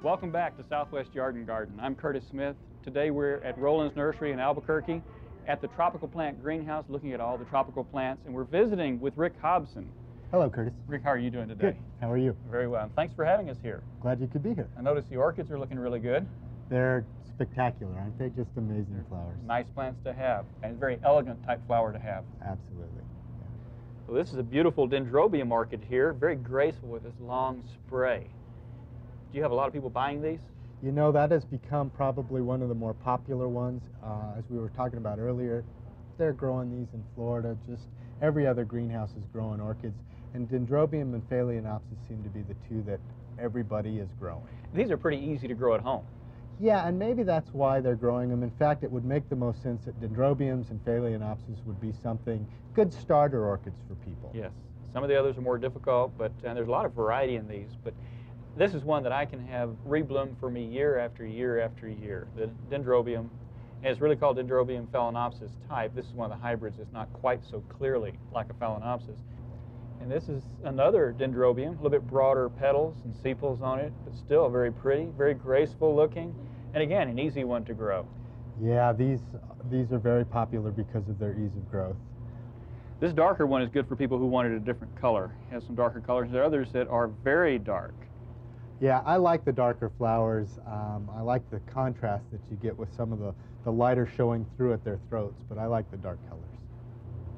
Welcome back to Southwest Yard and Garden. I'm Curtis Smith. Today we're at Roland's Nursery in Albuquerque at the Tropical Plant Greenhouse looking at all the tropical plants, and we're visiting with Rick Hobson. Hello, Curtis. Rick, how are you doing today? Good. How are you? Very well. Thanks for having us here. Glad you could be here. I noticed the orchids are looking really good. They're spectacular, aren't they? Just amazing flowers. Nice plants to have, and a very elegant type flower to have. Absolutely. Yeah. Well, this is a beautiful Dendrobium orchid here, very graceful with this long spray. Do you have a lot of people buying these? You know, that has become probably one of the more popular ones. As we were talking about earlier, they're growing these in Florida. Just every other greenhouse is growing orchids. And Dendrobium and Phalaenopsis seem to be the two that everybody is growing. These are pretty easy to grow at home. Yeah, and maybe that's why they're growing them. In fact, it would make the most sense that Dendrobiums and Phalaenopsis would be something good starter orchids for people. Yes. Some of the others are more difficult, but there's a lot of variety in these. But this is one that I can have rebloom for me year after year after year. The Dendrobium, and it's really called Dendrobium Phalaenopsis type. This is one of the hybrids. It's not quite so clearly like a Phalaenopsis. And this is another Dendrobium, a little bit broader petals and sepals on it, but still very pretty, very graceful looking, and again, an easy one to grow. Yeah, these are very popular because of their ease of growth. This darker one is good for people who wanted a different color. It has some darker colors. There are others that are very dark. Yeah, I like the darker flowers. I like the contrast that you get with some of the lighter showing through at their throats, but I like the dark colors.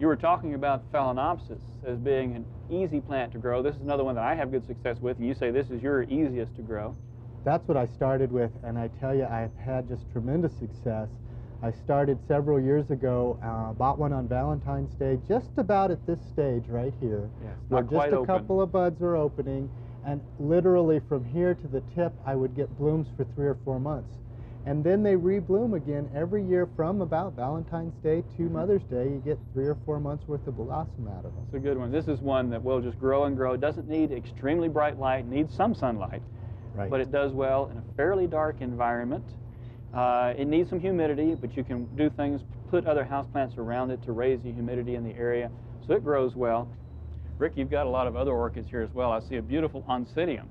You were talking about Phalaenopsis as being an easy plant to grow. This is another one that I have good success with, and you say this is your easiest to grow. That's what I started with, and I tell you, I've had just tremendous success. I started several years ago, bought one on Valentine's Day, just about at this stage right here, yes, where not just quite a open. couple of buds are opening, and literally from here to the tip, I would get blooms for 3 or 4 months. And then they rebloom again every year from about Valentine's Day to Mother's Day. You get 3 or 4 months worth of blossom out of them. It's a good one. This is one that will just grow and grow. It doesn't need extremely bright light, needs some sunlight, Right. but it does well in a fairly dark environment. It needs some humidity, but you can do things, put other houseplants around it to raise the humidity in the area, so it grows well. Rick, you've got a lot of other orchids here as well. I see a beautiful Oncidium.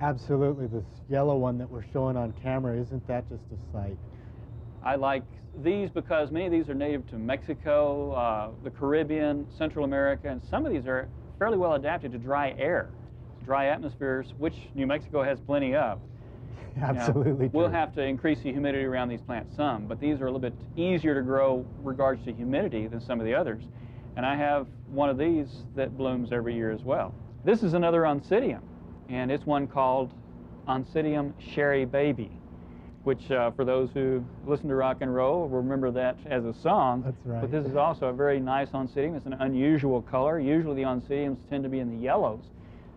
Absolutely. This yellow one that we're showing on camera, isn't that just a sight? I like these because many of these are native to Mexico, the Caribbean, Central America, and some of these are fairly well adapted to dry air, dry atmospheres, which New Mexico has plenty of. Absolutely. Now, we'll have to increase the humidity around these plants some, but these are a little bit easier to grow regards to humidity than some of the others. And I have one of these that blooms every year as well. This is another Oncidium, and it's one called Oncidium Sherry Baby, which for those who listen to rock and roll will remember that as a song. That's right. But this is also a very nice Oncidium. It's an unusual color. Usually the Oncidiums tend to be in the yellows.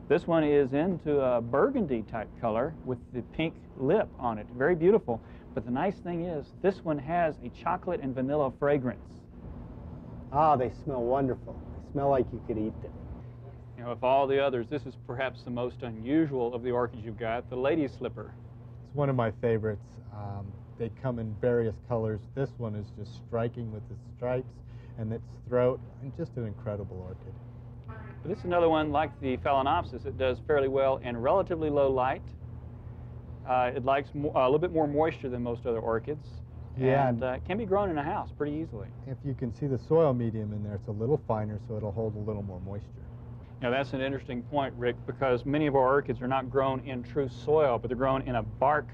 This one is into a burgundy type color with the pink lip on it. Very beautiful. But the nice thing is this one has a chocolate and vanilla fragrance. Ah, they smell wonderful. They smell like you could eat them. You know, of all the others, this is perhaps the most unusual of the orchids you've got, the lady slipper. It's one of my favorites. They come in various colors. This one is just striking with its stripes and its throat, and just an incredible orchid. But this is another one like the Phalaenopsis. It does fairly well in relatively low light. It likes a little bit more moisture than most other orchids. Yeah, and can be grown in a house pretty easily. If you can see the soil medium in there, it's a little finer, so it'll hold a little more moisture. Now that's an interesting point, Rick, because many of our orchids are not grown in true soil, but they're grown in a bark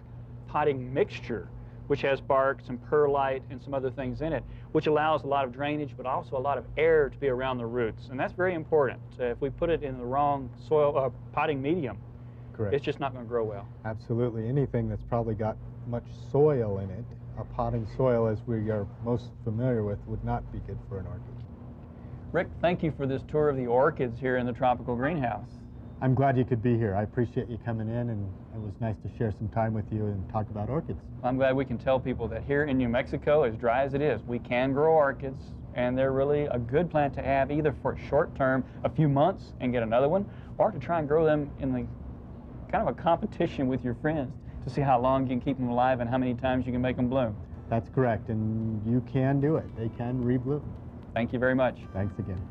potting mixture, which has bark, some perlite, and some other things in it, which allows a lot of drainage, but also a lot of air to be around the roots. And that's very important. If we put it in the wrong soil potting medium, Correct. It's just not going to grow well. Absolutely. Anything that's probably got much soil in it, a potting soil as we are most familiar with, would not be good for an orchid. Rick, thank you for this tour of the orchids here in the tropical greenhouse. I'm glad you could be here. I appreciate you coming in, and it was nice to share some time with you and talk about orchids. I'm glad we can tell people that here in New Mexico, as dry as it is, we can grow orchids, and they're really a good plant to have either for short term, a few months, and get another one, or to try and grow them in the kind of a competition with your friends to see how long you can keep them alive and how many times you can make them bloom. That's correct, and you can do it. They can rebloom. Thank you very much. Thanks again.